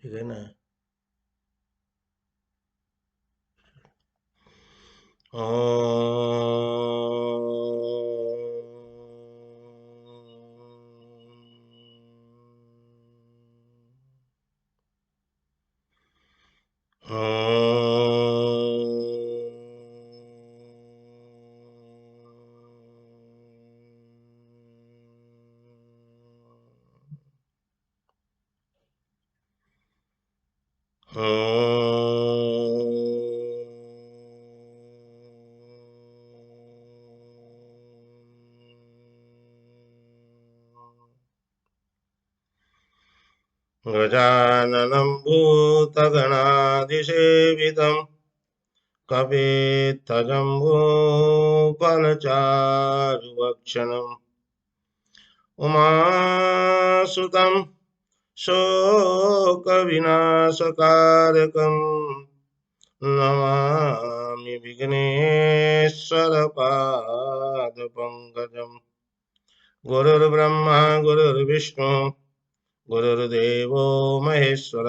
ठीक है ना। गजाननं भूतगणाधिसेवितं कपित्थजम्बूफलचारुभक्षणम् उमासुतं शोकविनाशकारकं नमामि विघ्नेश्वरपादपङ्कजम्। गुरुर्ब्रह्मा गुरुर्विष्णु गुरुर्देवो महेश्वर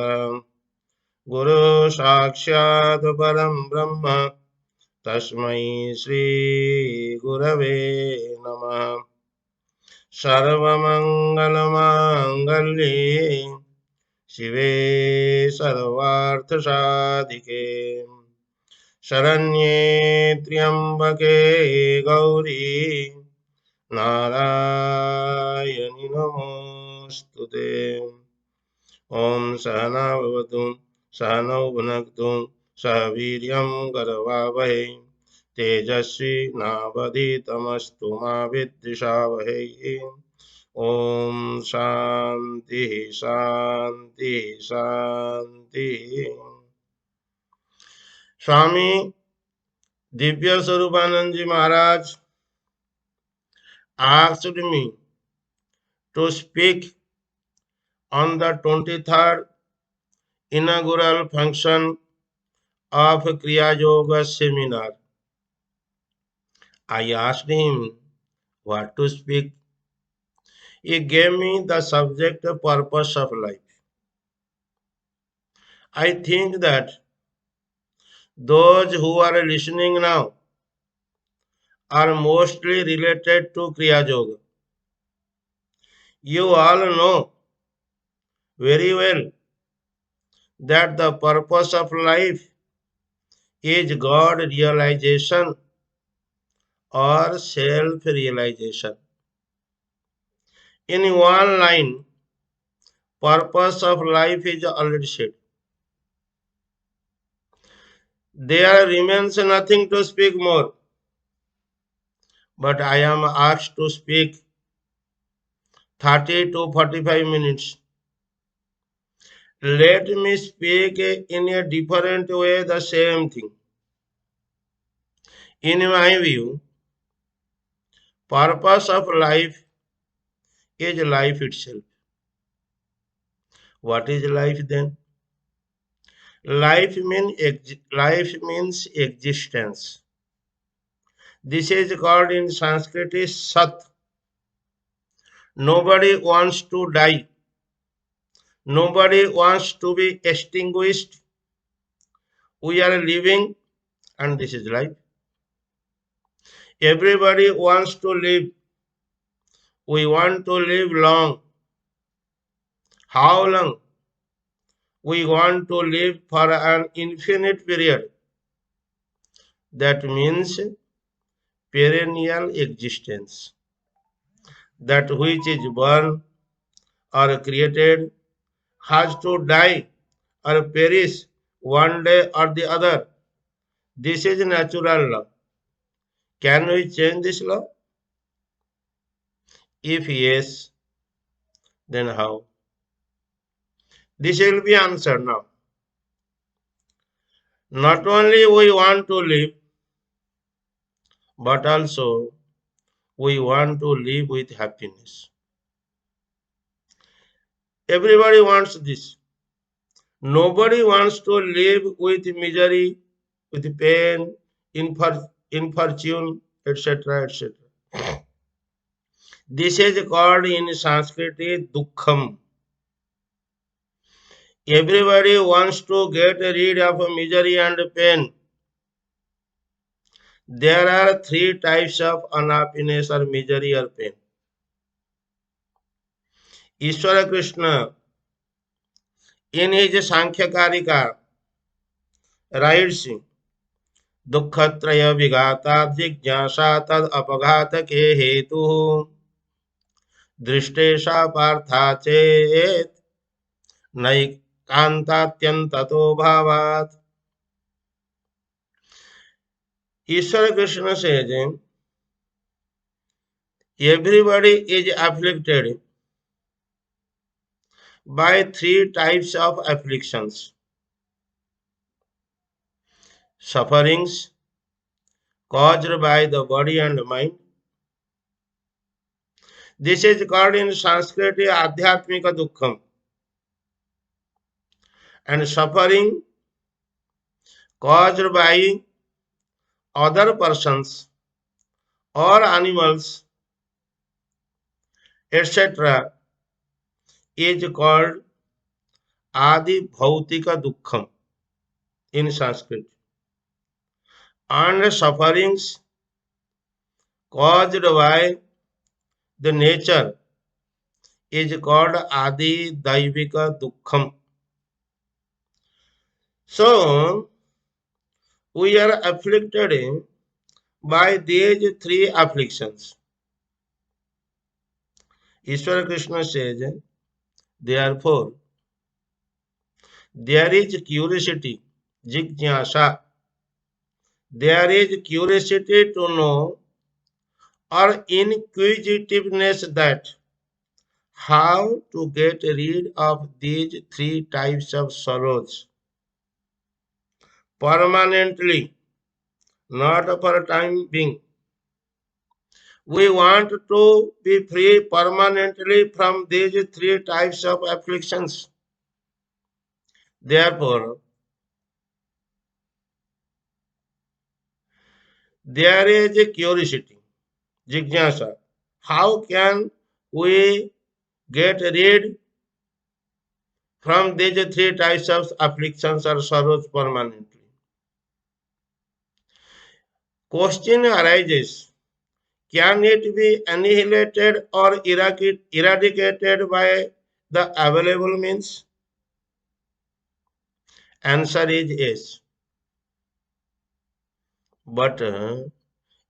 गुरु साक्षात् परं ब्रह्म तस्मै श्री गुरवे नमः। सर्वमङ्गलमाङ्गल्ये शिवे सर्वार्थसाधिके शरण्ये त्र्यम्बके गौरी नारायणि नमोऽस्तुते। ॐ सहना भवतु सहनौ भुनक्तु सह वीर्यं करवावहै तेजस्वी नावधीतमस्तु मा विद्विषावहै। ॐ शान्ति शान्ति शान्ति। स्वामी दिव्य स्वरूपानंद जी महाराज asked me to speak on the 23rd inaugural function of Kriya Yoga seminar. I asked him what to speak. He gave me the subject purpose of life. I think that those who are listening now are mostly related to Kriya Yoga. You all know very well that the purpose of life is God realization or self-realization. In one line, purpose of life is already said. There remains nothing to speak more, but I am asked to speak 30 to 45 minutes. Let me speak in a different way the same thing. In my view, purpose of life is life itself. What is life then? Life means existence. This is called in Sanskrit Sat. Nobody wants to die. Nobody wants to be extinguished. We are living, and this is life. Everybody wants to live. We want to live long. How long? We want to live for an infinite period. That means perennial existence. That which is born or created has to die or perish one day or the other. This is natural law. Can we change this law? If yes, then how? This will be answered now. Not only we want to live, but also we want to live with happiness. Everybody wants this. Nobody wants to live with misery, with pain, infortune, etc., etc. This is called in Sanskrit dukkham. Everybody wants to get rid of misery and pain. There are three types of unhappiness or misery or pain. Ishwara Krishna in his Sankhya Karika writes दुःखत्रय विघाता जिज्ञासा तद अपघात के हेतु दृष्टेशा पार्था चेत नैकांतात्यंततो भावात्. ईश्वर Krishna says everybody is afflicted by three types of afflictions: sufferings caused by the body and mind. This is called in Sanskrit adhyatmika dukkham, and suffering caused by other persons or animals, etc., is called adi bhautika dukkham in Sanskrit. And sufferings caused by the nature is called adi daivika dukkham. So, we are afflicted by these three afflictions. Ishwara Krishna says, therefore, there is curiosity, jignasa. There is curiosity to know or inquisitiveness that how to get rid of these three types of sorrows permanently, not for time being. We want to be free permanently from these three types of afflictions. Therefore, there is a curiosity, jignasa. How can we get rid from these three types of afflictions or sorrows permanently? Question arises, can it be annihilated or eradicated by the available means? Answer is yes. But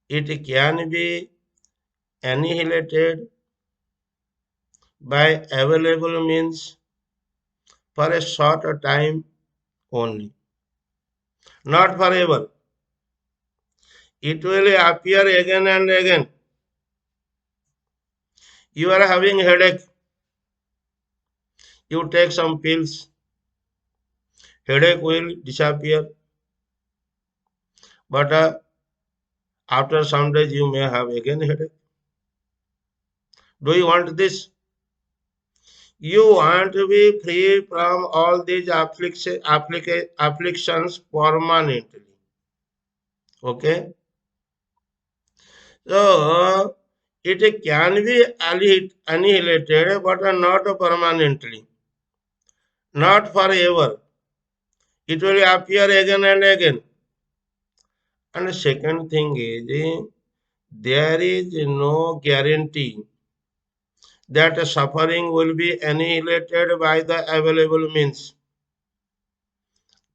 it can be annihilated by available means for a short time only, not forever. It will appear again and again. You are having headache, you take some pills, headache will disappear, but after some days you may have again headache. Do you want this? You want to be free from all these afflictions permanently. Okay? So, it can be annihilated, but not permanently, not forever. It will appear again and again. And the second thing is, there is no guarantee that suffering will be annihilated by the available means.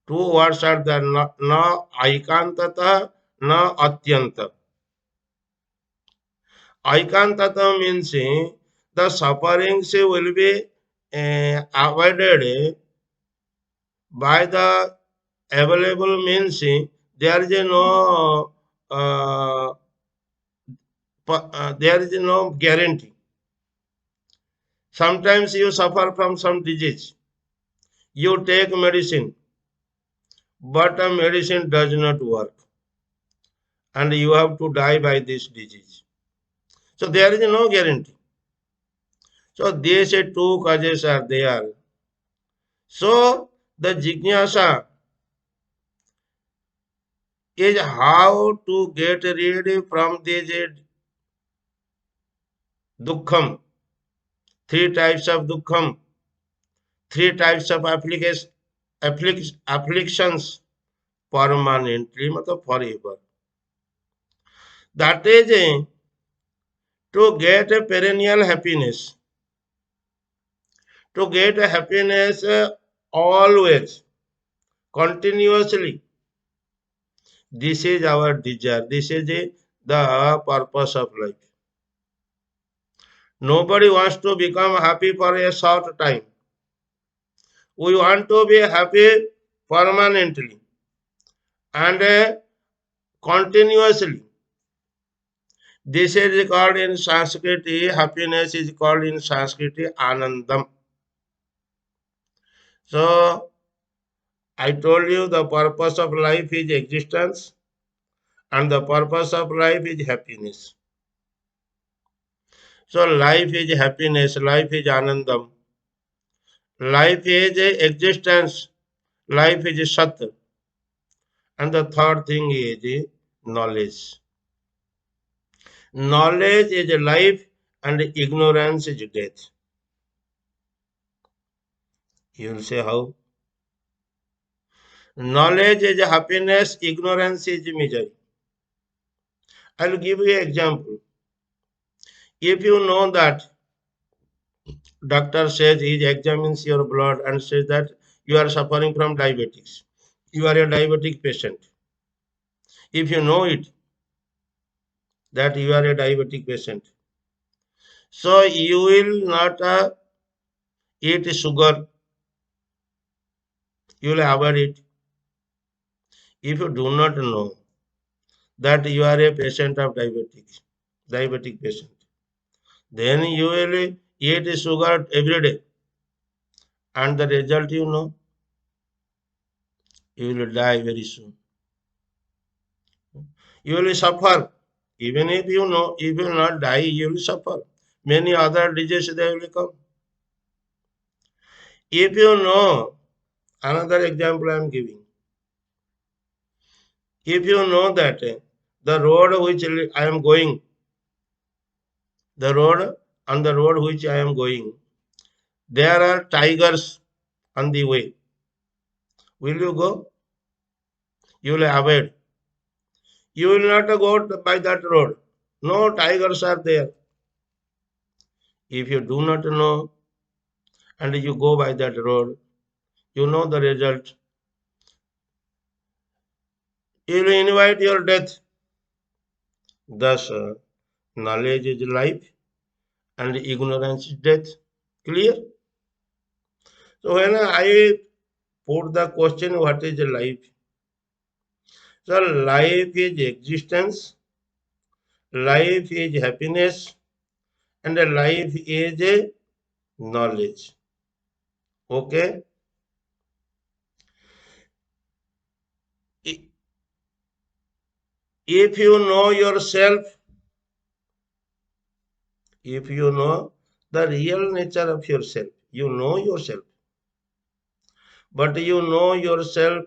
Two words are there, na aikantata, na atyanta. Aikantata means the sufferings will be avoided by the available means. There is uh, there is no guarantee. Sometimes you suffer from some disease. You take medicine, but the medicine does not work, and you have to die by this disease. So there is no guarantee. So these two causes are there. So the jignasa is how to get rid from these dukkham, three types of dukkham, three types of afflictions permanently, matlab forever. That is to get a perennial happiness. To get a happiness always, continuously. This is our desire. This is the purpose of life. Nobody wants to become happy for a short time. We want to be happy permanently and continuously. This is called in Sanskrit, happiness is called in Sanskrit Anandam. So, I told you the purpose of life is existence and the purpose of life is happiness. So, life is happiness, life is Anandam, life is existence, life is Sat, and the third thing is knowledge. Knowledge is life and ignorance is death. You will say how? Knowledge is happiness, ignorance is misery. I will give you an example. If you know that doctor says he examines your blood and says that you are suffering from diabetes, you are a diabetic patient. If you know it, that you are a diabetic patient, so you will not eat sugar, you will avoid it. If you do not know that you are a patient of diabetic patient, then you will eat sugar every day, and the result you will die very soon. You will suffer. Even if you know, if you will not die, you will suffer. Many other diseases they will come. If you know, another example I am giving. If you know that the road which I am going, the road on the road which I am going, there are tigers on the way. Will you go? You will avoid. You will not go by that road. No tigers are there. If you do not know and you go by that road, you know the result. You will invite your death. Thus, knowledge is life and ignorance is death. Clear? So, when I put the question, what is life? So, life is existence, life is happiness, and life is knowledge. Okay? If you know yourself, if you know the real nature of yourself, you know yourself, but you know yourself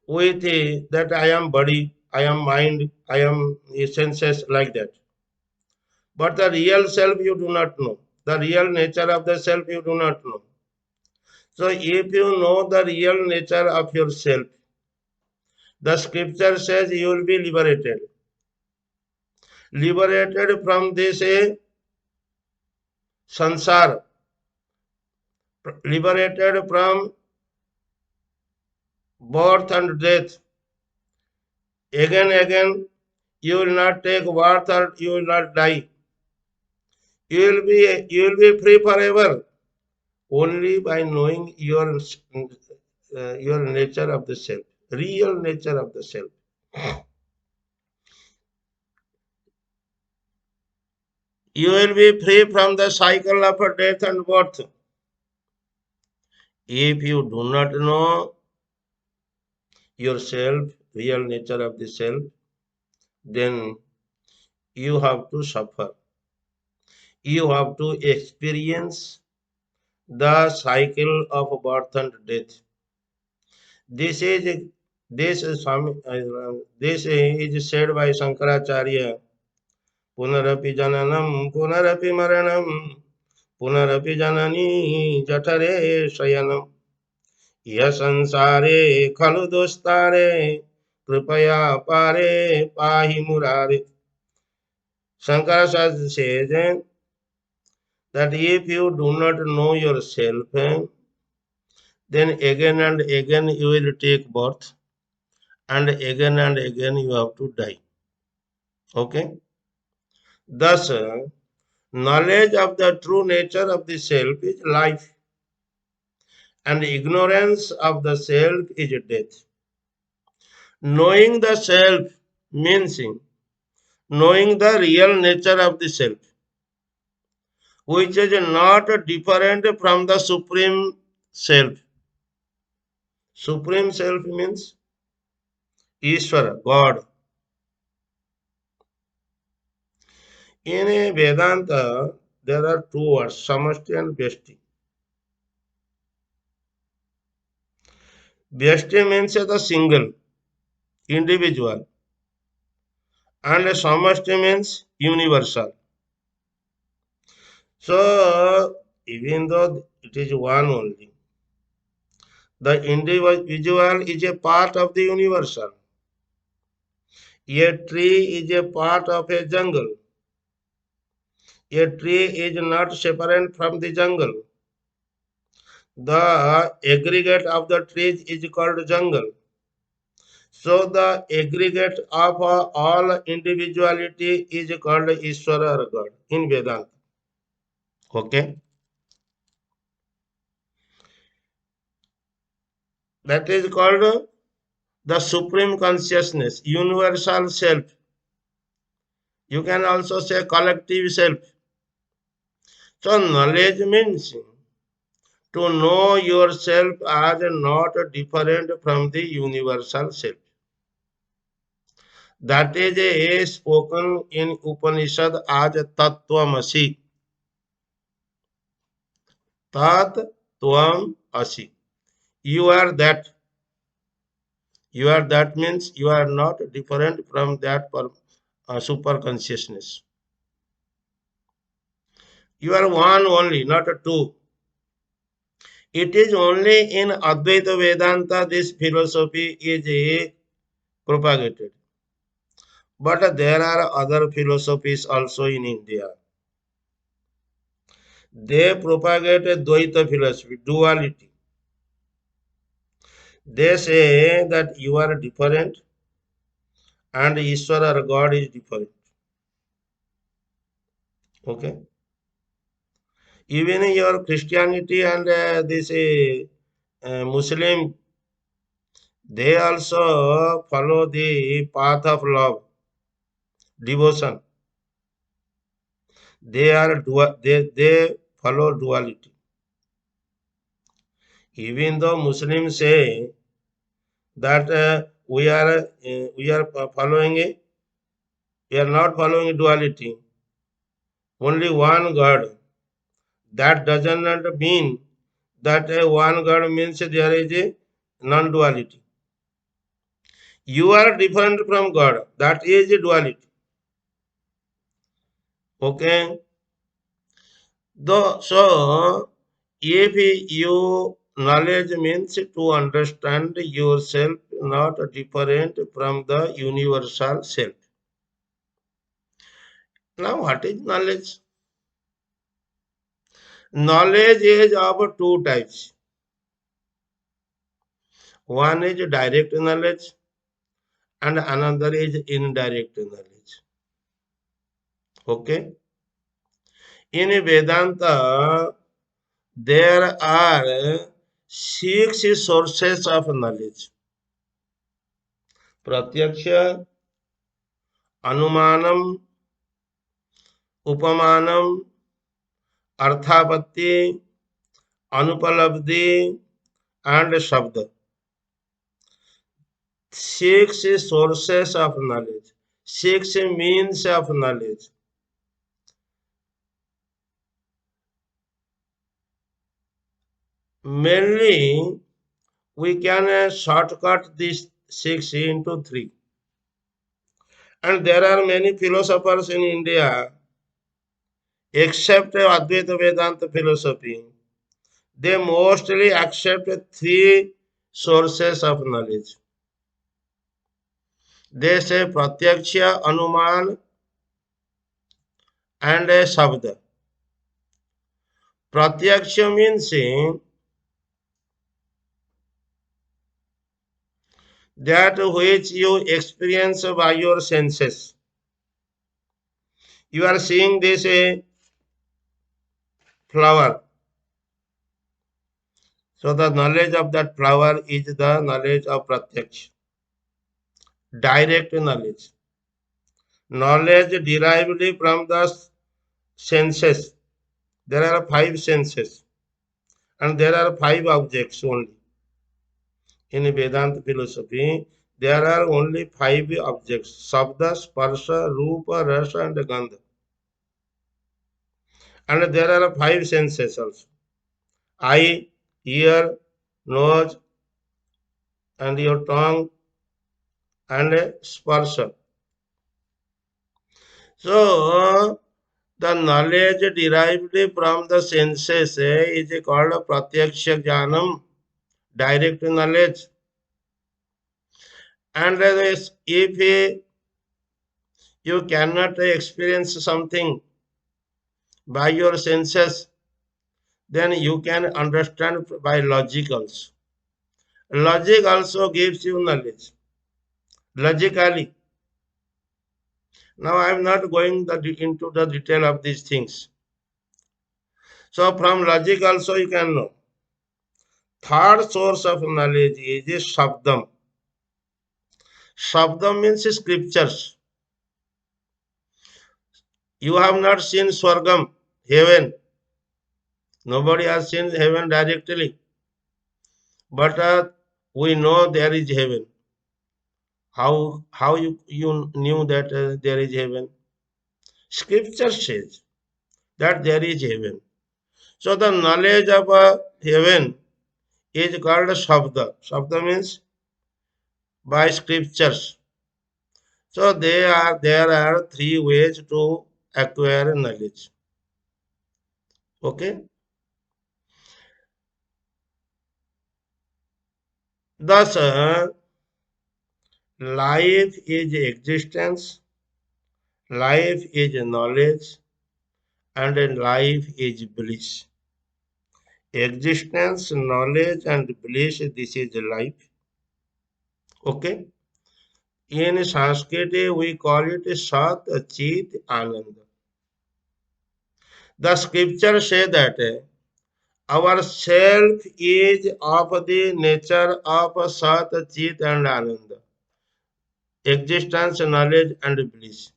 with that I am body, I am mind, I am senses like that. But the real self you do not know. The real nature of the self you do not know. So if you know the real nature of yourself, the scripture says you will be liberated. Liberated from this sansar, liberated from birth and death. Again, you will not take birth or you will not die. You will be free forever only by knowing your nature of the self, real nature of the self. You will be free from the cycle of death and birth. If you do not know yourself, real nature of the self, then you have to suffer. You have to experience the cycle of birth and death. This is this is said by Shankaracharya. Punarapi jananam, punarapi maranam, पुनरपि जननी जठरे शयनम् यह संसारे खलु दुस्तारे कृपया पारे पाहि मुरारे. Shankara says that if you do not know yourself, then again and again you will take birth, and again you have to die. Okay? Thus, knowledge of the true nature of the self is life, and ignorance of the self is death. Knowing the self means knowing the real nature of the self, which is not different from the supreme self. Supreme self means Ishvara, God. In a Vedanta, there are two words, Samashti and Vyashti. Vyashti means the single, individual, and Samashti means universal. So, even though it is one only, the individual is a part of the universal. A tree is a part of a jungle. A tree is not separate from the jungle. The aggregate of the trees is called jungle. So the aggregate of all individuality is called Ishvara or God in Vedanta. Okay? That is called the supreme consciousness, universal self. You can also say collective self. So knowledge means to know yourself as not different from the universal self. That is a spoken in Upanishad as Tattvamasi. Tat Tvam Asi. You are that. You are that means you are not different from that super consciousness. You are one only, not a two. It is only in Advaita Vedanta this philosophy is propagated. But there are other philosophies also in India. They propagate a Dvaita philosophy, duality. They say that you are different and Ishvara or God is different. Okay? Even your Christianity and this Muslim, they also follow the path of love, devotion. They follow duality. Even though Muslims say that we are following we are not following duality, only one God. That does not mean that one God means there is a non-duality. You are different from God. That is a duality. Okay. So if you knowledge means to understand yourself not different from the universal self. Now what is knowledge? Knowledge is of two types. One is direct knowledge and another is indirect knowledge. Okay. In Vedanta, there are six sources of knowledge. Pratyaksha, Anumanam, Upamanam, Arthapatti, Anupalabdhi, and Shabda. Six sources of knowledge. Six means of knowledge. Mainly, we can shortcut these six into three. And there are many philosophers in India. Except Advaita Vedanta philosophy, they mostly accept three sources of knowledge. They say Pratyaksha, Anuman, and a Shabda. Pratyaksha means that which you experience by your senses. You are seeing this flower. So the knowledge of that flower is the knowledge of Pratyaksha, direct knowledge. Knowledge derived from the senses. There are five senses and there are five objects only. In Vedanta philosophy, there are only five objects: Sabda, Sparsha, Rupa, Rasa, and Gandha. And there are five senses also: eye, ear, nose, and your tongue, and sparsha. So, the knowledge derived from the senses is called pratyaksha jnanam, direct knowledge. And if you cannot experience something by your senses, then you can understand by logic also. Logic also gives you knowledge. Logically. Now I am not going into the detail of these things. So from logic also you can know. Third source of knowledge is Shabdam. Shabdam means scriptures. You have not seen Swargam, heaven. Nobody has seen heaven directly. But we know there is heaven. How you knew that there is heaven? Scripture says that there is heaven. So the knowledge of heaven is called Shabda. Shabda means by scriptures. So there are three ways to acquire knowledge. Okay. Thus, life is existence, life is knowledge, and life is bliss. Existence, knowledge, and bliss. This is life. Okay. In Sanskrit, we call it Sat Chit Ananda. The scripture say that our self is of the nature of Sat, Chit, and Ananda, existence, knowledge, and bliss.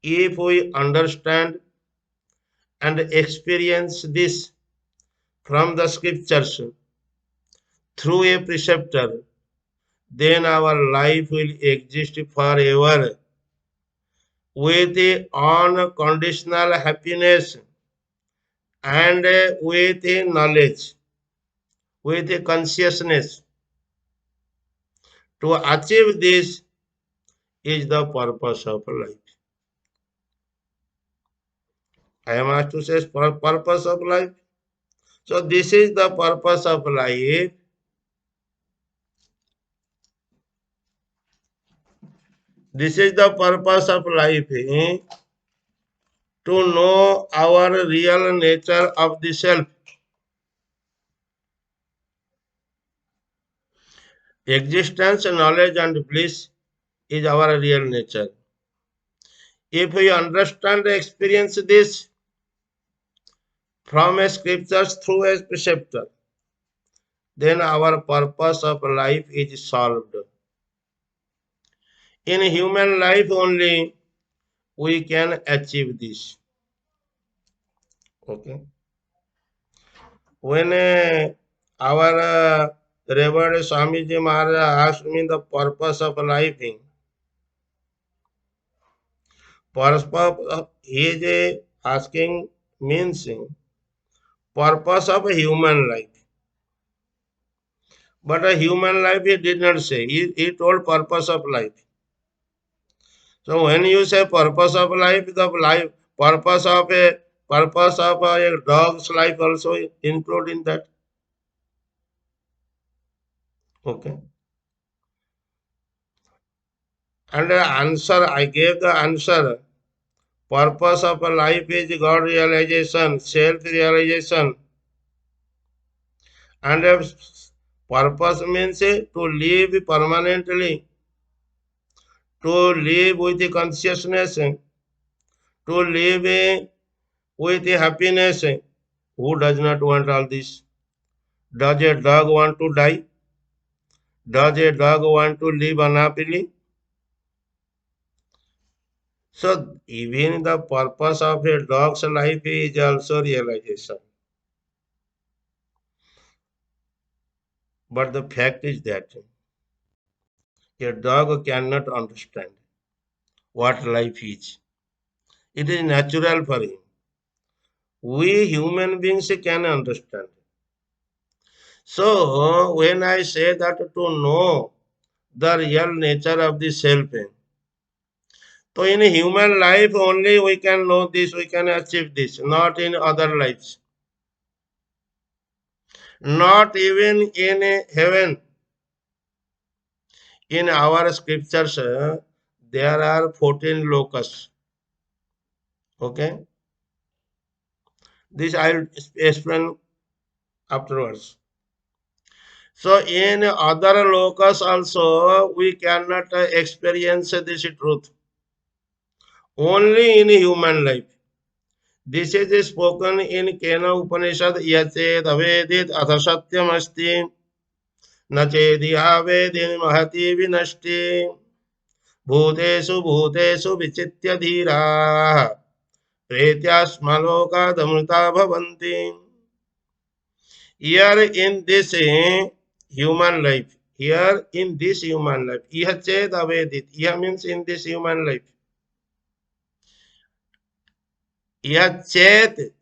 If we understand and experience this from the scriptures through a preceptor, then our life will exist forever with unconditional happiness and with knowledge, with consciousness. To achieve this is the purpose of life. I am asked to say purpose of life. So this is the purpose of life. This is the purpose of life, to know our real nature of the self. Existence, knowledge, and bliss is our real nature. If we understand and experience this from a scriptures through a preceptor, then our purpose of life is solved. In human life only we can achieve this. Okay. When our Reverend Swamiji Maharaj asked me the purpose of life, purpose he is asking means purpose of a human life. But a human life he did not say. He told purpose of life. So when you say purpose of life, the life purpose of a dog's life also include in that. Okay. And the answer, I gave the answer. Purpose of a life is God realization, self realization. And purpose means to live permanently, to live with the consciousness, to live with the happiness. Who does not want all this? Does a dog want to die? Does a dog want to live unhappily? So even the purpose of a dog's life is also realization. But the fact is that a dog cannot understand what life is. It is natural for him. We human beings can understand. So when I say that to know the real nature of the self, so in human life only we can know this, we can achieve this, not in other lives. Not even in heaven. In our scriptures, there are 14 locusts. Okay? This I will explain afterwards. So in other lokas also we cannot experience this truth. Only in human life. This is spoken in Kena Upanishad Yached Avedit Atha Satyam Asti Nachedi Avedin Mahati Vinashti Bhutesu Bhutesu Vichitya Dhira Pretyasmaloka Damrita Bhavanti. Here in this human life, here in this human life, Iha Ched Avedit, Iha means in this human life. Iha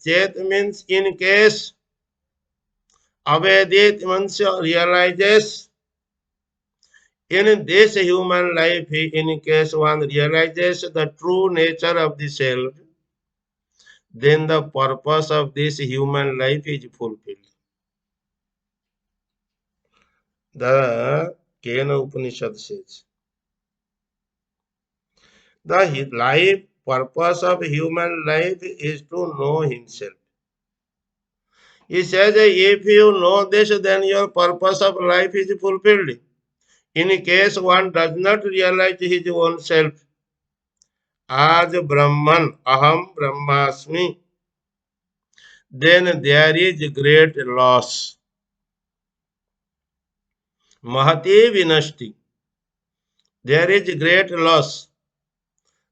Chet means in case, Avedit means realizes. In this human life, in case one realizes the true nature of the self, then the purpose of this human life is fulfilled. The Kena Upanishad says. The life purpose of human life is to know himself. He says if you know this, then your purpose of life is fulfilled. In case one does not realize his own self as Brahman, Aham Brahmasmi, then there is great loss. Mahati Vinashti. There is great loss.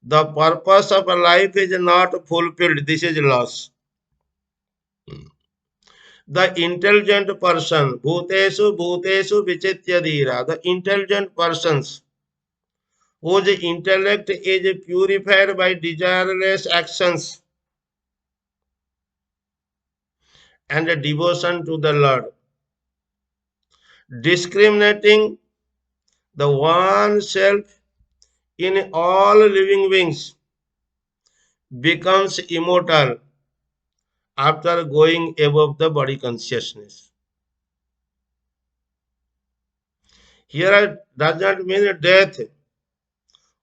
The purpose of life is not fulfilled. This is loss. The intelligent person, Bhutesu Bhutesu Vichityadhira, the intelligent persons whose intellect is purified by desireless actions and devotion to the Lord, discriminating the one self in all living beings, becomes immortal after going above the body consciousness. Here does not mean death.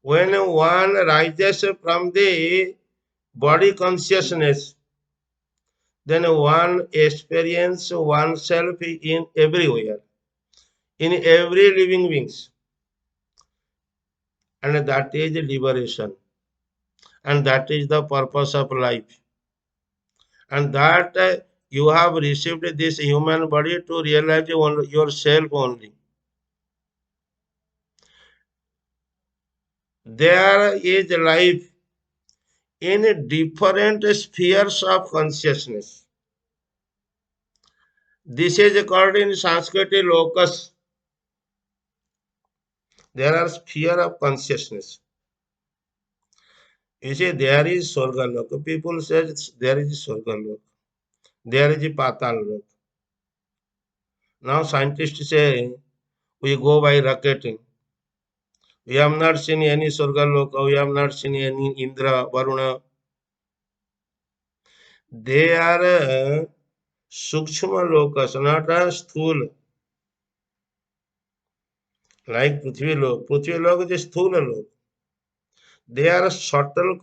When one rises from the body consciousness, then one experience oneself in everywhere, in every living beings, and that is liberation, and that is the purpose of life, and that you have received this human body to realize yourself only. There is life in different spheres of consciousness. This is called in Sanskrit locus. There are sphere of consciousness. You see, there is Swargalok. People say there is Swargalok. There is Patal. Now scientists say we go by rocketing. We have not seen any Swargalok. We have not seen any Indra, Varuna. They are Sukshma lokas, not a sthula. Like Prithvi lok. Prithvi lok is sthula lok. They are subtle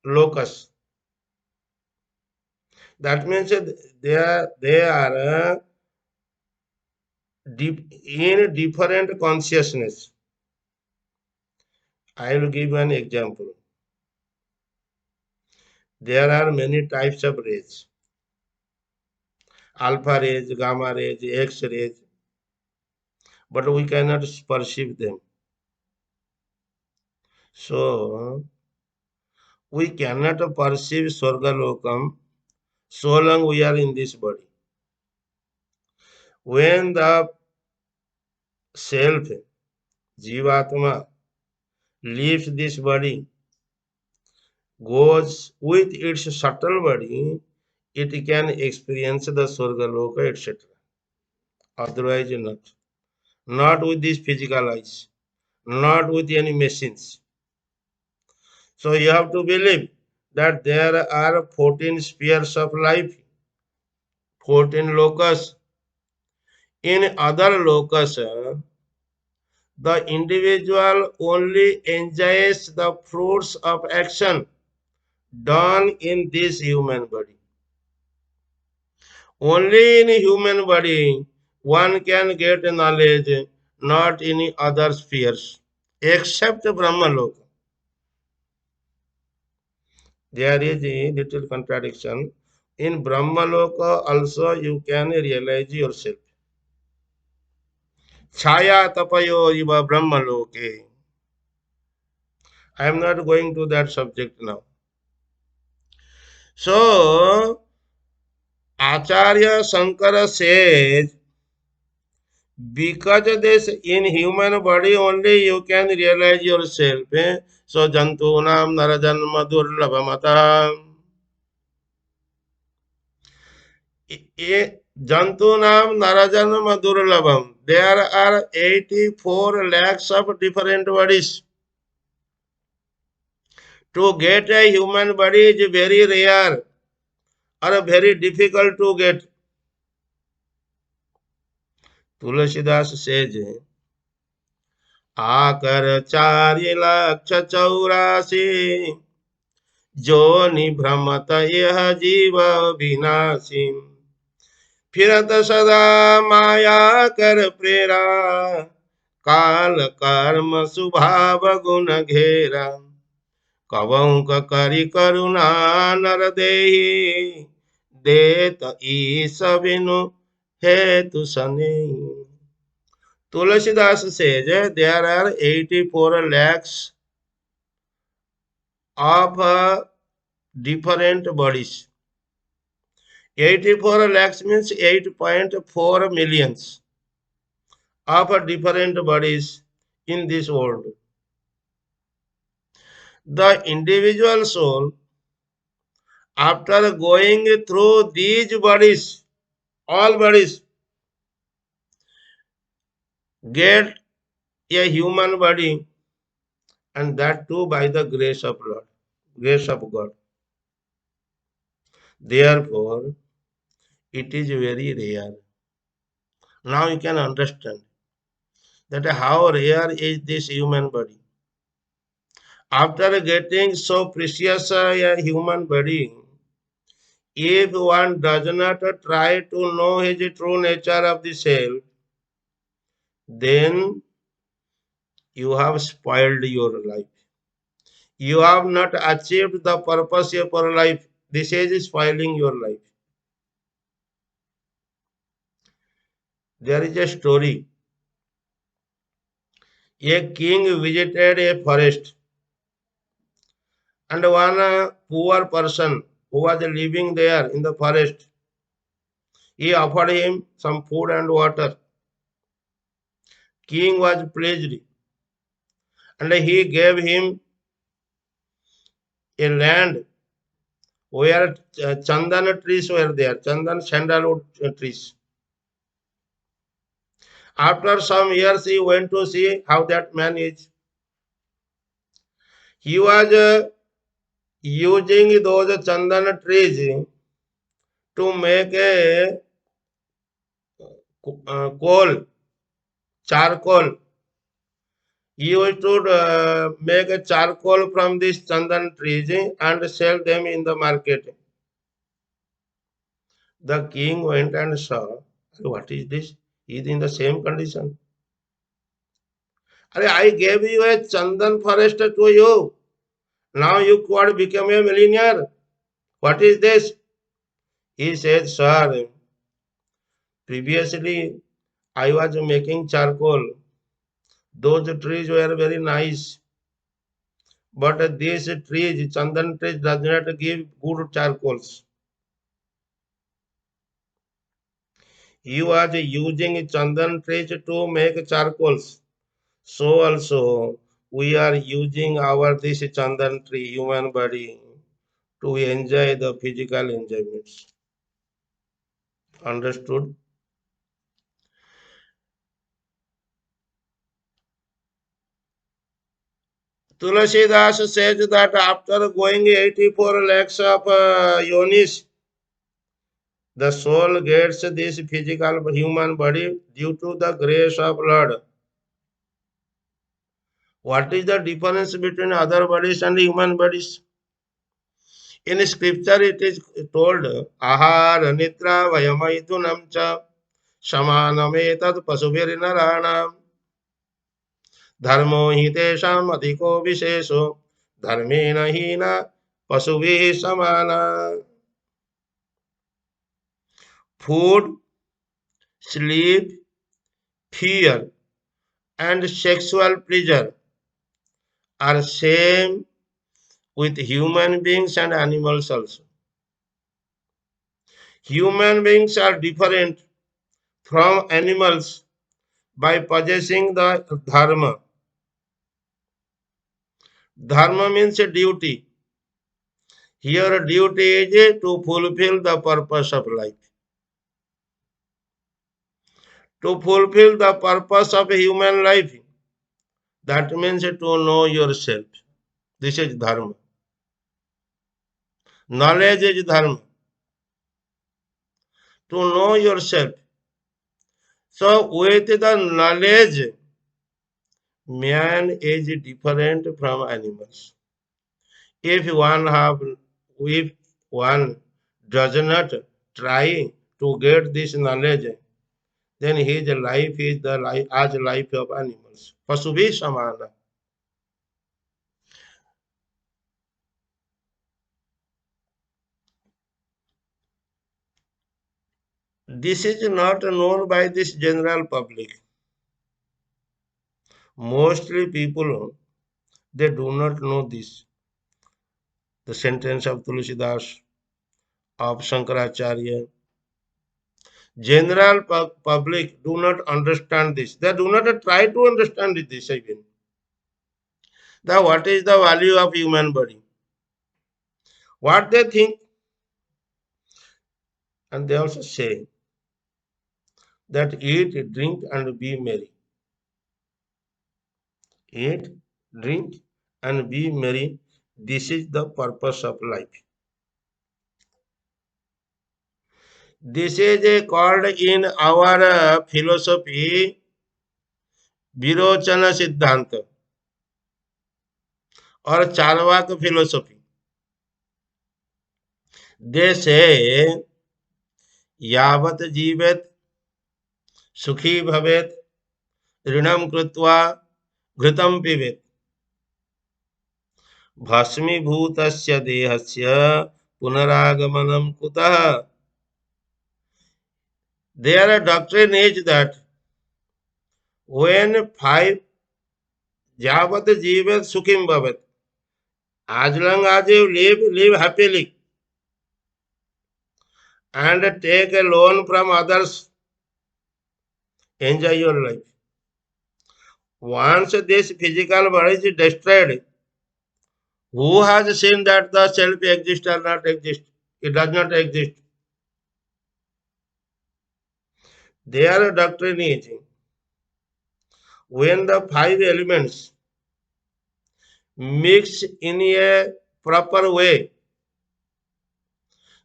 locus. That means they are deep in different consciousness. I will give an example. There are many types of rays: alpha rays, gamma rays, X rays, but we cannot perceive them. So we cannot perceive Swargalokam so long we are in this body. When the self, Jivatma, leaves this body, goes with its subtle body, it can experience the Swargaloka, etc. Otherwise, not. Not with these physical eyes, not with any machines. So you have to believe that there are 14 spheres of life, 14 locus. In other locus, the individual only enjoys the fruits of action done in this human body. Only in human body one can get knowledge, not in other spheres, except Brahmaloka. There is a little contradiction. In Brahmaloka also you can realize yourself. Chaya tapayo iva Brahmaloke. I am not going to that subject now. So, Acharya Shankara says, because this in human body only you can realize yourself. So, Jantunam Narajanma Durlabhamata. Jantunam Narajanma Durlabham. There are 84 lakhs of different bodies. To get a human body is very rare or very difficult to get. Tulasidas says, आकर 4,84,000 जो निभ्रमत यह जीव विनाशी फिरत सदा माया कर प्रेरा काल कर्म स्वभाव गुण घेरा कवं करि करुणा नर देहि देत ईस बिनु हेतु सने. Tulasidas says there are 84 lakhs of different bodies. 84 lakhs means 8.4 millions of different bodies in this world. The individual soul, after going through these bodies, all bodies, get a human body, and that too by the grace of Lord, grace of God. Therefore, it is very rare. Now you can understand that how rare is this human body. After getting so precious a human body, if one does not try to know his true nature of the self, then you have spoiled your life. You have not achieved the purpose of your life. This is spoiling your life. There is a story. A king visited a forest, and one poor person who was living there in the forest, he offered him some food and water. King was pleased, and he gave him a land where chandan trees were there, chandan sandalwood trees. After some years, he went to see how that man is. He was using those chandan trees to make a coal, charcoal. You should make a charcoal from these chandan trees and sell them in the market. The king went and saw, what is this? He is in the same condition. I gave you a chandan forest to you. Now you could become a millionaire. What is this? He said, sir, previously I was making charcoal. Those trees were very nice. But these trees, chandan trees, does not give good charcoals. He was using chandan trees to make charcoals. So also we are using our this chandan tree, human body, to enjoy the physical enjoyments. Understood? Tulasidas says that after going 84 lakhs of yonis, the soul gets this physical human body due to the grace of Lord. What is the difference between other bodies and human bodies? In scripture, it is told, Ahara nitra vayamaidunam cha samanametad pasubhirinarana dharmo hi tesham adhiko vishesho dharmena hina pasubhi samana. Food, sleep, fear, and sexual pleasure are same with human beings and animals also. Human beings are different from animals by possessing the dharma. Dharma means a duty. Here, duty is to fulfill the purpose of life. To fulfill the purpose of human life, that means to know yourself. This is dharma. Knowledge is dharma. To know yourself. So, with the knowledge, man is different from animals. If one have, if one does not try to get this knowledge, then his life is the life as life of animals. Pasubhi samana. This is not known by this general public. Mostly people they do not know this. The sentence of Tulsidas, of Shankaracharya. General public do not understand this. They do not try to understand this again. The what is the value of human body? What they think, and they also say that eat, drink, and be merry. Eat, drink, and be merry. This is the purpose of life. This is called in our philosophy Virochana Siddhanta or Charvak philosophy. They say यावत् जीवेत सुखी भवेत ऋणम कृत्वा घृतम पिबेत भस्मीभूतस्य देहस्य पुनरागमनम कुतः. Their doctrine is that when five यावत् जीवेत सुखी भवेत, as long as you live happily and take a loan from others, enjoy your life. Once this physical body is destroyed, who has seen that the self exists or not exist? It does not exist. Their doctrine is when the five elements mix in a proper way,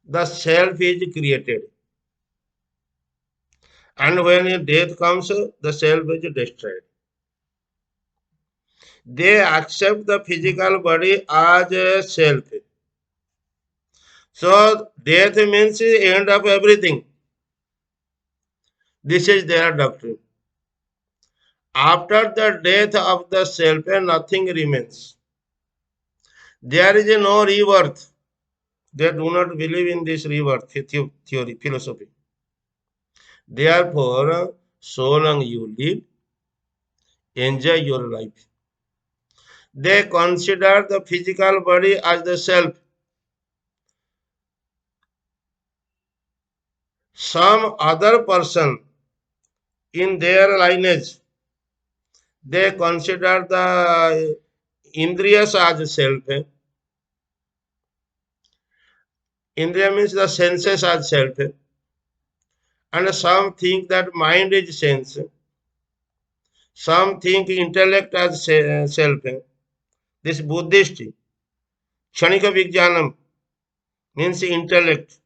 the self is created. And when death comes, the self is destroyed. They accept the physical body as a self. So death means the end of everything. This is their doctrine. After the death of the self, nothing remains. There is no rebirth. They do not believe in this rebirth theory, philosophy. Therefore, so long you live, enjoy your life. They consider the physical body as the self. Some other person in their lineage, they consider the indriyas as self. Indriya means the senses as self. And some think that mind is sense. Some think intellect as self. This Buddhist Kshanika Vijnanam means intellect.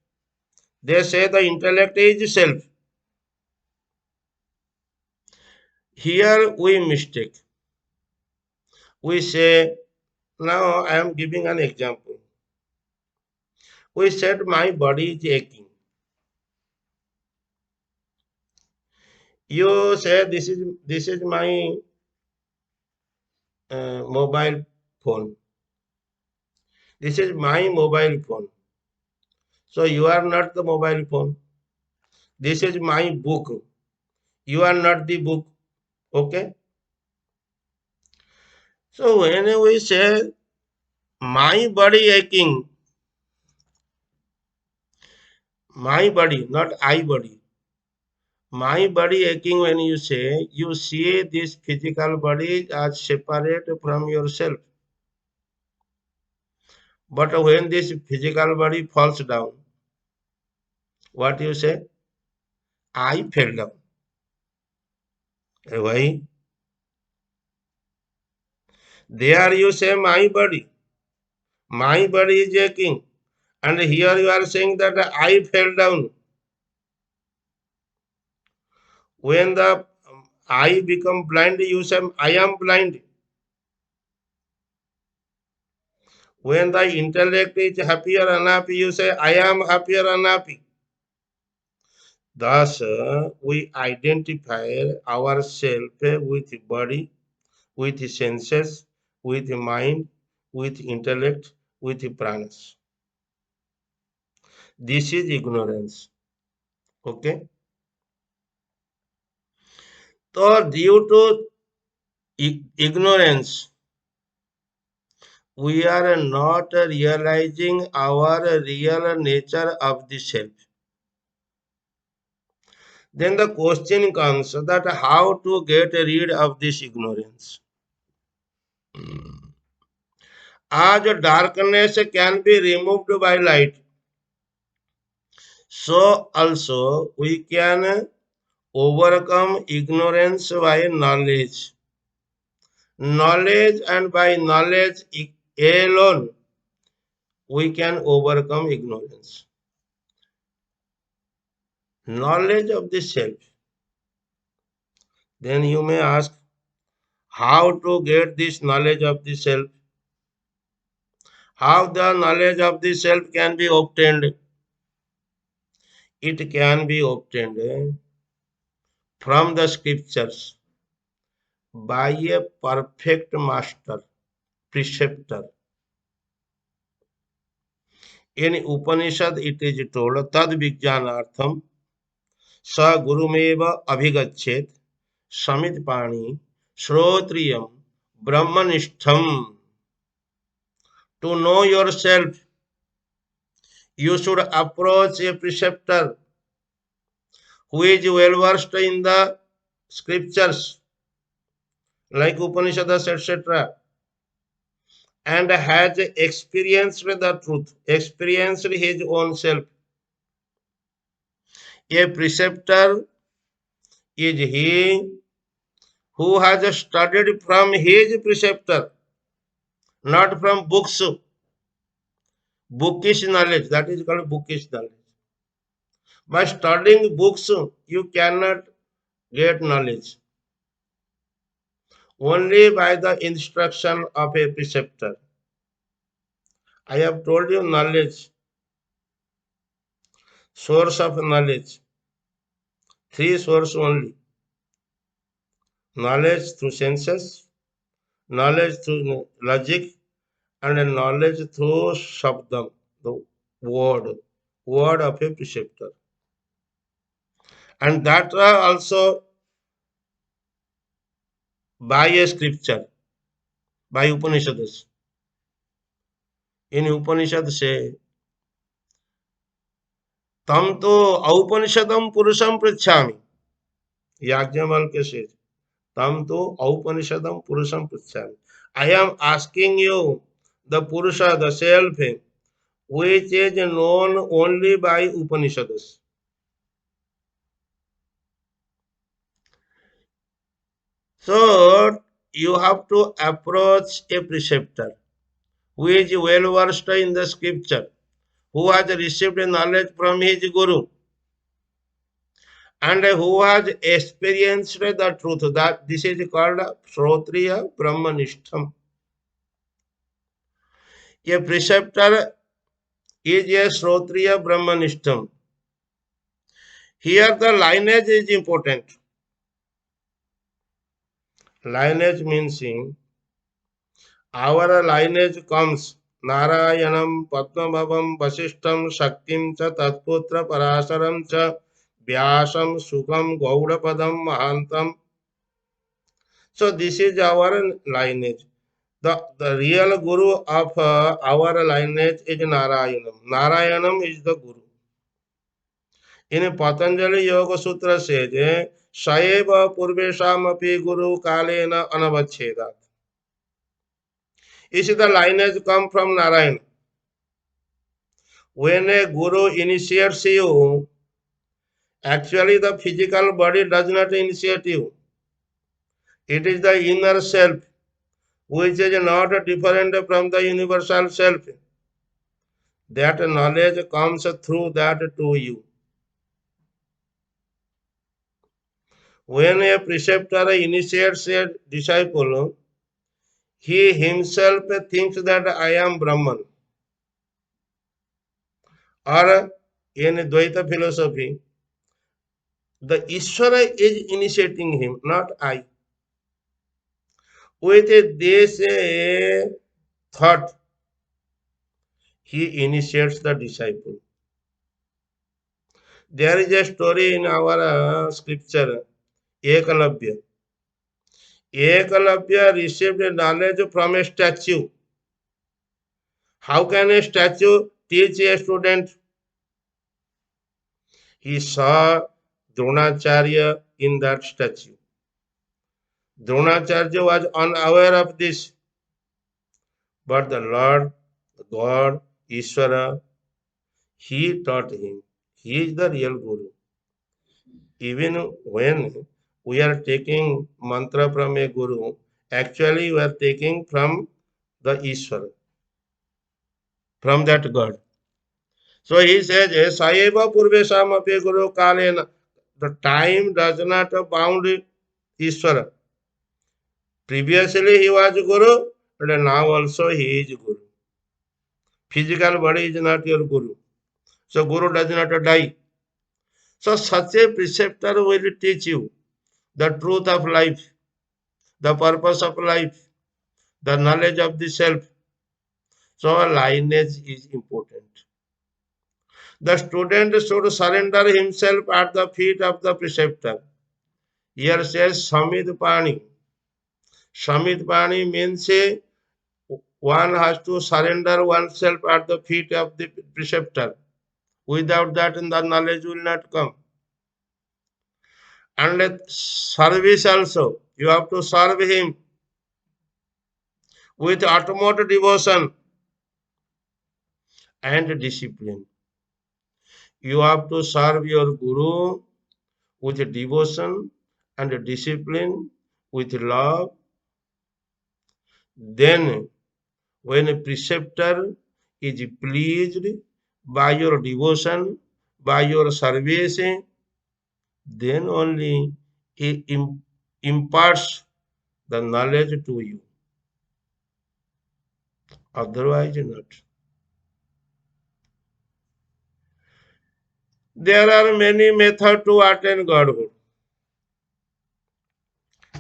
They say the intellect is self. Here we mistake. We say, now I am giving an example. We said my body is aching. You say this is my mobile phone. This is my mobile phone. So you are not the mobile phone. This is my book. You are not the book. Okay. So when we say my body aching, my body, not I body. My body aching, when you say, you see this physical body as separate from yourself. But when this physical body falls down, what you say? I fell down. Why? There you say my body. My body is aching. And here you are saying that I fell down. When the eye become blind, you say I am blind. When the intellect is happy or unhappy, you say I am happy or unhappy. Thus, we identify ourselves with body, with senses, with mind, with intellect, with pranas. This is ignorance. Okay? So, due to ignorance, we are not realizing our real nature of the self. Then the question comes that how to get rid of this ignorance. As darkness can be removed by light, so also we can overcome ignorance by knowledge. Knowledge, and by knowledge alone we can overcome ignorance. Knowledge of the self. Then you may ask, how to get this knowledge of the self? How the knowledge of the self can be obtained? It can be obtained from the scriptures by a perfect master, preceptor. In Upanishad it is told, Tad Vijnanartham Sa Gurumeva Abhigachet Samit Pani Shrotriyam Brahmanishtham. To know yourself, you should approach a preceptor who is well versed in the scriptures like Upanishads, etc., and has experienced the truth, experienced his own self. A preceptor is he who has studied from his preceptor, not from books. Bookish knowledge, that is called bookish knowledge. By studying books, you cannot get knowledge. Only by the instruction of a preceptor. I have told you knowledge, source of knowledge. Three sources only. Knowledge through senses, knowledge through logic, and knowledge through shabdam, the word, word of a preceptor. And that also by a scripture, by Upanishads. In Upanishad say, tam to aupanishadam purusham pritchami. Yajnavalkya says, tam to aupanishadam purusham pritchami. I am asking you, the Purusha, the self, which is known only by Upanishads. So you have to approach a preceptor who is well versed in the scripture, who has received knowledge from his guru, and who has experienced the truth. That this is called Shrotriya Brahmanishtam. A preceptor is a Shrotriya Brahmanishtam. Here the lineage is important. Lineage means our lineage comes Narayanam, Padmabhavam, Vasishtam, Shaktim cha Tatputra Parasaram cha Vyasam, Sukam, Gaudapadam, Mahantam. So this is our lineage. The real guru of our lineage is Narayanam. Narayanam is the guru. In Patanjali Yoga Sutra says, Saeva Purvesham api guru kalena anavachhedat. Is the lineage come from Narayana. When a guru initiates you, actually the physical body does not initiate you. It is the inner self, which is not different from the universal self. That knowledge comes through that to you. When a preceptor initiates a disciple, he himself thinks that I am Brahman. Or in Dvaita philosophy, the Ishvara is initiating him, not I. With this thought, he initiates the disciple. There is a story in our scripture, Ekalavya. Ekalavya received knowledge from a statue. How can a statue teach a student? He saw Dronacharya in that statue. Dronacharya was unaware of this, but the Lord, God, Ishvara, he taught him. He is the real Guru. Even when we are taking mantra from a Guru, actually we are taking from the Ishvara, from that God. So he says, Saeva Purvesham api Guru Kalena. The time does not bound Ishvara. Previously he was Guru, and now also he is Guru. Physical body is not your Guru. So Guru does not die. So such a preceptor will teach you the truth of life, the purpose of life, the knowledge of the self. So lineage is important. The student should surrender himself at the feet of the preceptor. Here says Samid Pani. Samid Pani means one has to surrender oneself at the feet of the preceptor. Without that, the knowledge will not come. And service also. You have to serve him with utmost devotion and discipline. You have to serve your Guru with devotion and discipline, with love. Then, when a preceptor is pleased by your devotion, by your service, then only he imparts the knowledge to you. Otherwise, not. There are many methods to attain Godhood.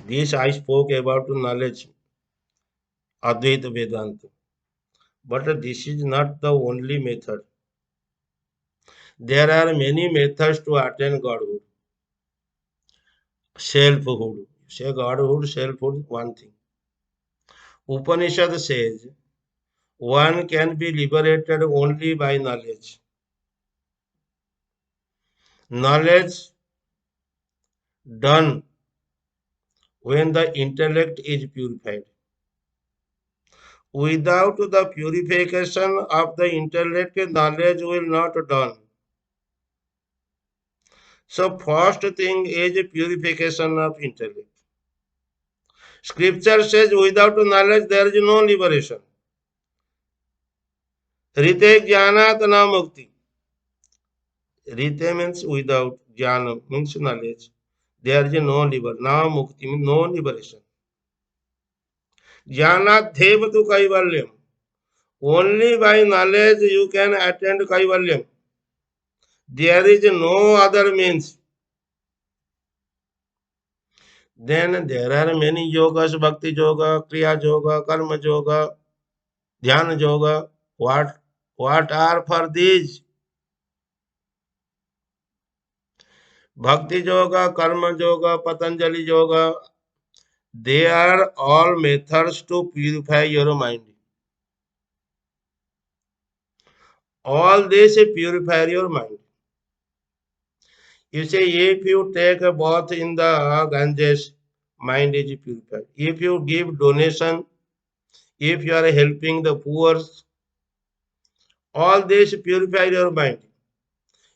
This I spoke about knowledge, Advaita Vedanta. But this is not the only method. There are many methods to attain Godhood. Selfhood. Say Godhood, selfhood, one thing. Upanishad says one can be liberated only by knowledge. Knowledge done when the intellect is purified. Without the purification of the intellect, knowledge will not done. So first thing is purification of intellect. Scripture says without knowledge there is no liberation. Rite jnanat na mukti. Rite means without, jnana means knowledge. There is no liberation. Na mukti means no liberation. Jnanat devatu kaivalyam. Only by knowledge you can attain kaivalyam. There is no other means. Then there are many yogas, bhakti yoga, kriya yoga, karma yoga, dhyana yoga. What are for these? Bhakti yoga, karma yoga, Patanjali yoga, they are all methods to purify your mind. All this purify your mind. You say if you take a bath in the Ganges, mind is purified. If you give donation, if you are helping the poor, all this purify your mind.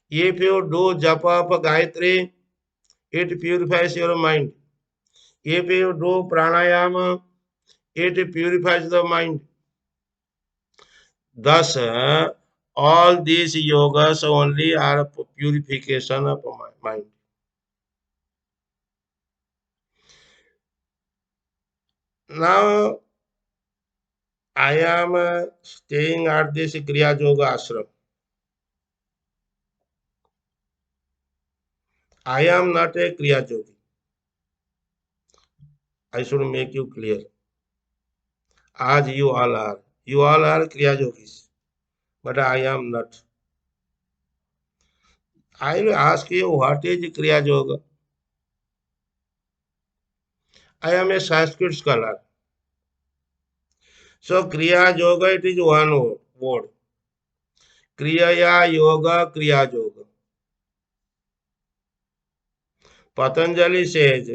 If you do japa of Gayatri, it purifies your mind. If you do pranayama, it purifies the mind. Thus, all these yogas only are purification of mind. Now, I am staying at this Kriya Yoga ashram. I am not a Kriya Yogi. I should make you clear. As you all are. You all are Kriya Yogis. But I am not. I will ask you what is Kriya Yoga? I am a Sanskrit scholar. So Kriya Yoga, it is one word. Kriya Yoga, Kriya Yoga. Patanjali says,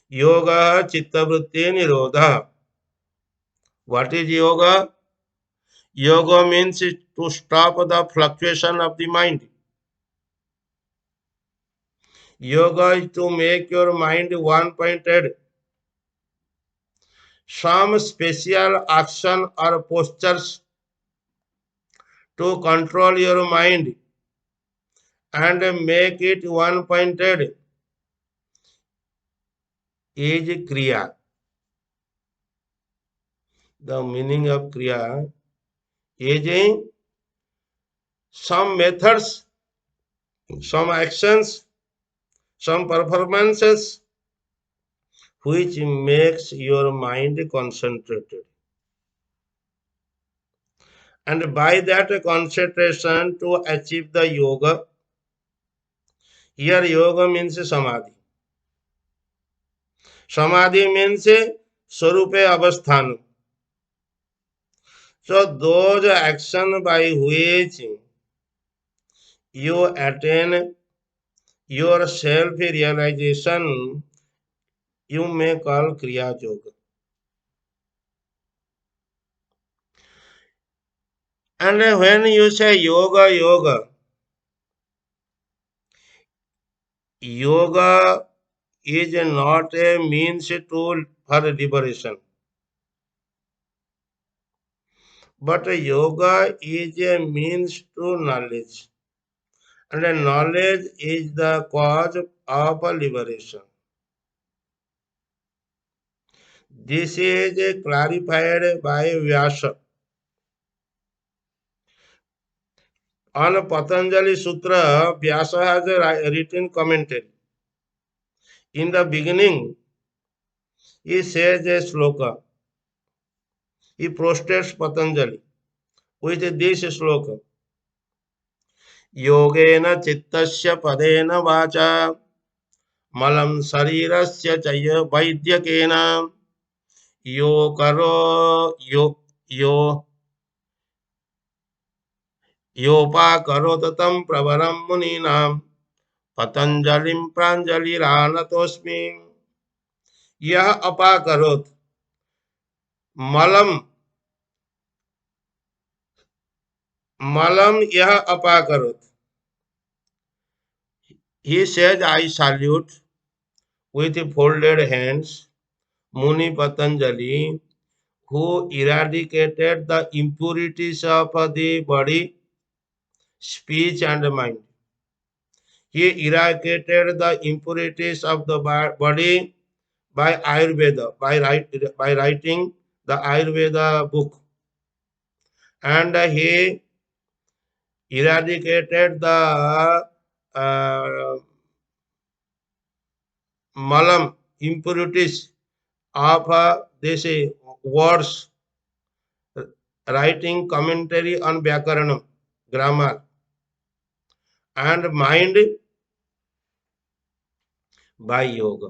Yoga Chittavritti Nirodha. What is yoga? Yoga means to stop the fluctuation of the mind. Yoga is to make your mind one pointed. Some special action or postures to control your mind and make it one pointed is Kriya. The meaning of Kriya is some methods, some actions, some performances which makes your mind concentrated. And by that concentration to achieve the yoga, here yoga means samadhi. Samadhi means Swarupe Avasthan. So those action by which you attain your self-realization, you may call Kriya Yoga. And when you say yoga, yoga is not a means tool for liberation, But yoga is a means to knowledge, and knowledge is the cause of liberation. This is clarified by Vyasa. On Patanjali Sutra, Vyasa has a written commentary. In the beginning, he says a sloka. He prostrates Patanjali with this sloka. Yogena chittasya padena vacha malam sarirasya chaya vaidyakena yo karo yo yopa karotatam pravaram muninam patanjalim pranjaliranatosmi यह अपाकरोत मलम मलम यह अपाकरोत. He says, I salute with folded hands Muni Patanjali, who eradicated the impurities of the body, speech, and mind. He eradicated the impurities of the body by Ayurveda, by writing the Ayurveda book. And he eradicated the malam, impurities of this words, writing commentary on Vyakaranam, grammar, and mind by yoga.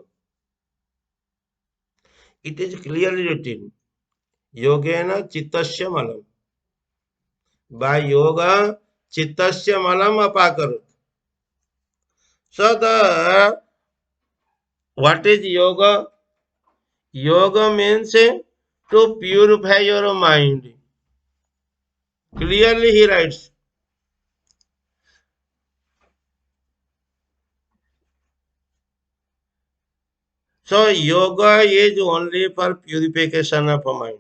It is clearly written, Yogena Chittasya Malam. By yoga, Chittasya Malam Apakarut. So what is yoga? Yoga means to purify your mind. Clearly he writes. So yoga is only for purification of mind.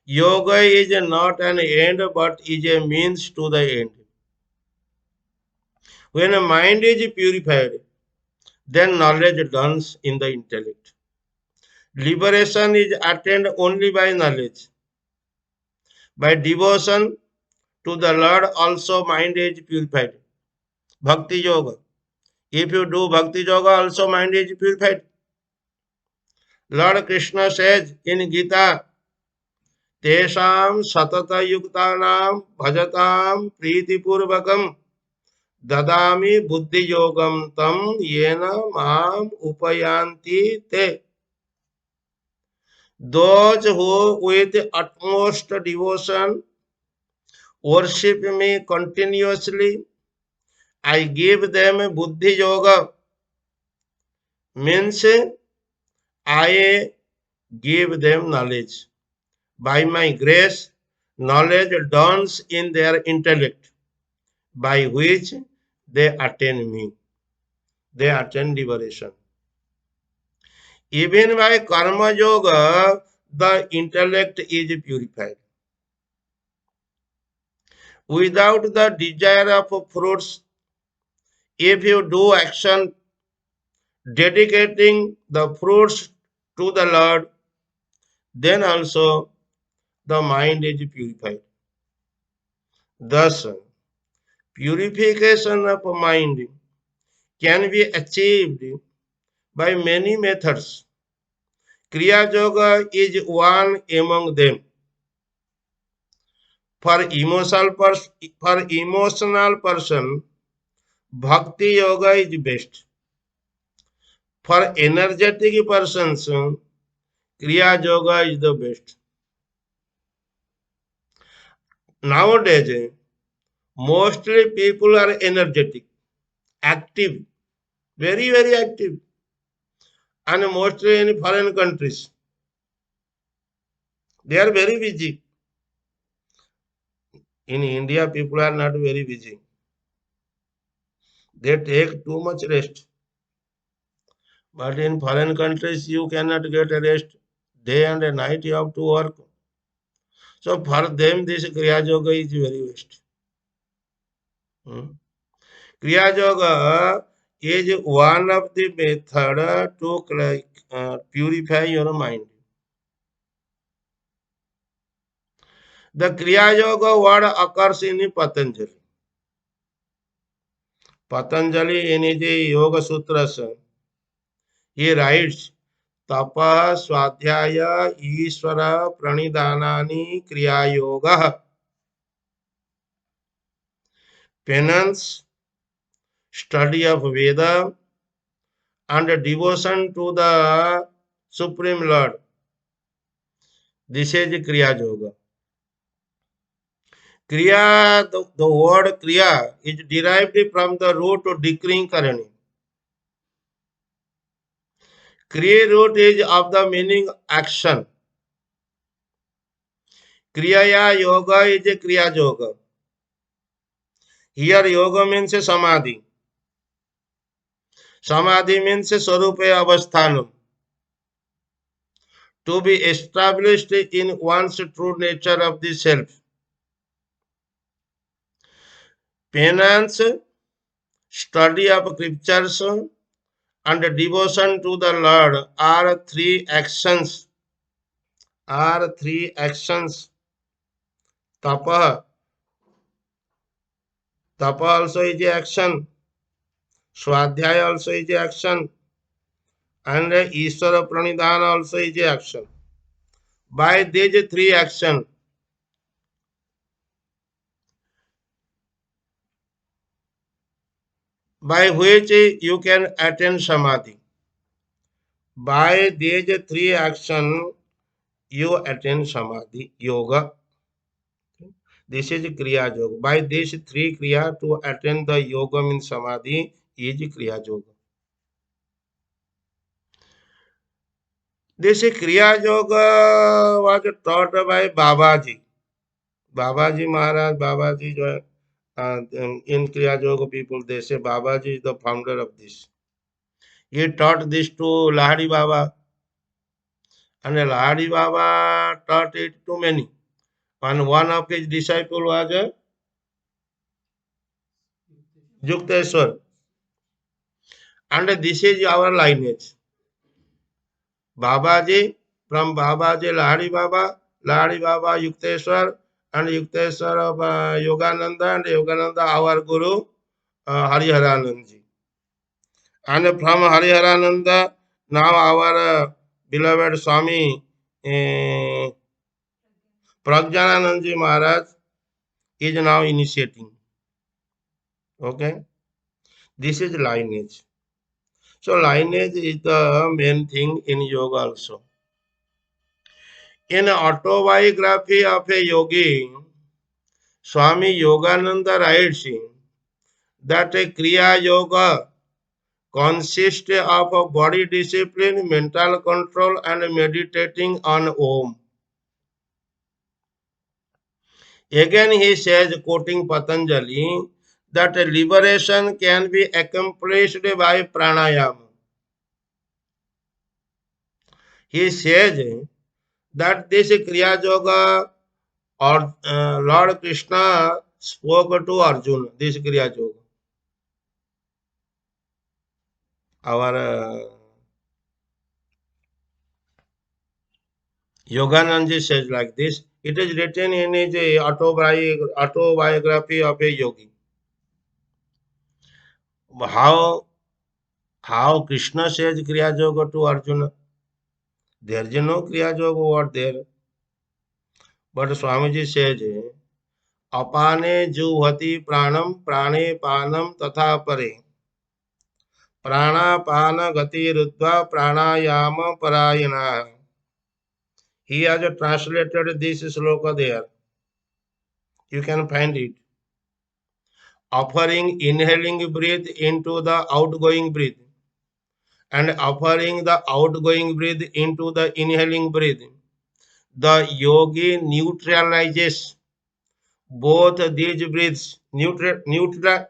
Yoga is not an end but is a means to the end. When a mind is purified, then knowledge dawns in the intellect. Liberation is attained only by knowledge. By devotion to the Lord also mind is purified. Bhakti Yoga. If you do Bhakti Yoga also mind is purified. Lord Krishna says in Gita, Tesham satata yuktanam bhajatam priti purvakam dadami buddhi yogam tam yena mam upayanti te. Those who with utmost devotion worship me continuously, I give them buddhi yoga. Means I give them knowledge. By my grace, knowledge dawns in their intellect, by which they attain me. They attain liberation. Even by karma yoga, the intellect is purified. Without the desire of fruits, if you do action dedicating the fruits to the Lord, then also the mind is purified. Thus, purification of mind can be achieved by many methods. Kriya Yoga is one among them. For emotional person, Bhakti Yoga is best. For energetic persons, Kriya Yoga is the best. Nowadays, mostly people are energetic, active, very, very active, and mostly in foreign countries. They are very busy. In India, people are not very busy. They take too much rest. But in foreign countries, you cannot get a rest. Day and night you have to work. So for them, this Kriya Yoga is very best. Hmm. Kriya Yoga is one of the method to purify your mind. The Kriya Yoga word occurs in Patanjali. Patanjali in his Yoga Sutras, he writes, Tapa Swadhyaya Ishvara Pranidhanani Kriya Yoga. Penance, study of Veda, and devotion to the Supreme Lord. This is Kriya Yoga. Kriya, the word Kriya is derived from the root decreeing karani. Kriya root is of the meaning action. Kriya yoga is a Kriya yoga. Here yoga means samadhi. Samadhi means sarupe avasthanam. To be established in one's true nature of the self. Penance, study of scriptures, and devotion to the Lord are three actions. Tapa, tapa also is a action. Swadhyaya also is a action. And Ishvara Pranidhana also is a action. By these three actions, by which you can attain samadhi. By these three actions, you attain samadhi, yoga. This is Kriya Yoga. By these three Kriya to attain the yoga means samadhi is Kriya Yoga. This Kriya Yoga was taught by Babaji. Babaji Maharaj, Babaji, in Kriya Yoga people, they say Babaji is the founder of this. He taught this to Lahari Baba, and Lahari Baba taught it to many. And one of his disciples was Yukteswar. And this is our lineage. Babaji, from Babaji Lahari Baba Yukteswar, and Yukteswar of Yogananda, and Yogananda our Guru Hariharanandji. And from Hariharananda, now our beloved Swami Prajnanandji Maharaj is now initiating. Okay, this is lineage. So lineage is the main thing in yoga also. In autobiography of a yogi, Swami Yogananda writes that a Kriya Yoga consists of a body discipline, mental control, and meditating on Om. Again, he says, quoting Patanjali, that liberation can be accomplished by pranayama. He says that this Kriya Yoga or Lord Krishna spoke to Arjuna, this Kriya Yoga. Our Yogananda says like this. It is written in his autobiography of a yogi. How Krishna says Kriya Yoga to Arjuna? There is no Kriya Yoga word there. But Swamiji says, Apane juhati pranam prane panam tatha pare. Pranapana gati ruddha pranayama parayana. He has translated this sloka there. You can find it. Offering inhaling breath into the outgoing breath, and offering the outgoing breath into the inhaling breath. The yogi neutralizes both these breaths,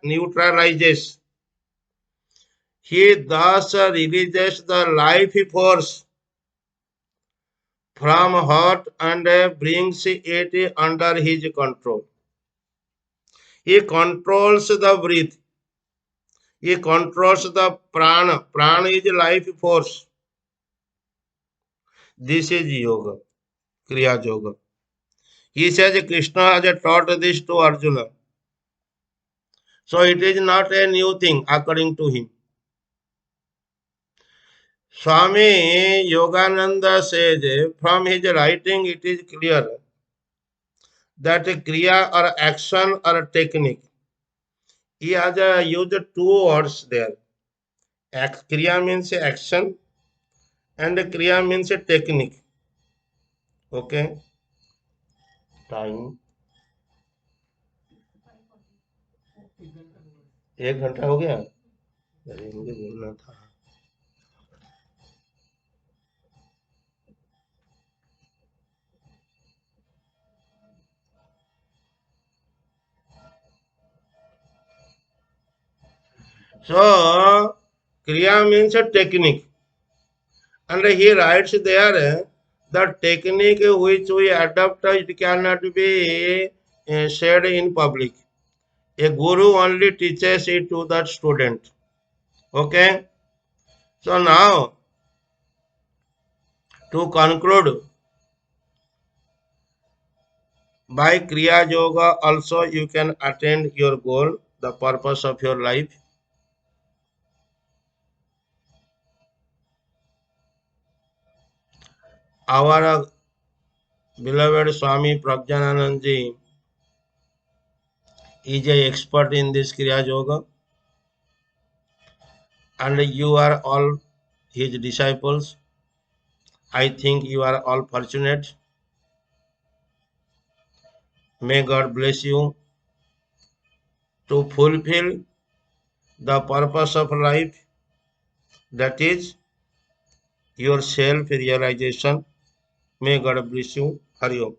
neutralizes. He thus releases the life force from heart and brings it under his control. He controls the breath. He controls the prana. Prana is life force. This is yoga, Kriya Yoga. He says Krishna has taught this to Arjuna. So it is not a new thing according to him. Swami Yogananda says from his writing it is clear that Kriya or action or technique. He has used two words there. Kriya means action and Kriya means technique. Okay. Time 1 घंटा हो गया अरे मुझे बोलना था so kriya means a technique and he writes there the technique which we adopt it cannot be shared in public. A guru only teaches it to the student. Okay. So now to conclude, by Kriya Yoga also you can attain your goal, the purpose of your life. Our beloved Swami Prajnananji is an expert in this Kriya Yoga and you are all his disciples. I think you are all fortunate. May God bless you to fulfill the purpose of life, that is your self realization. May God bless you. Hari Om.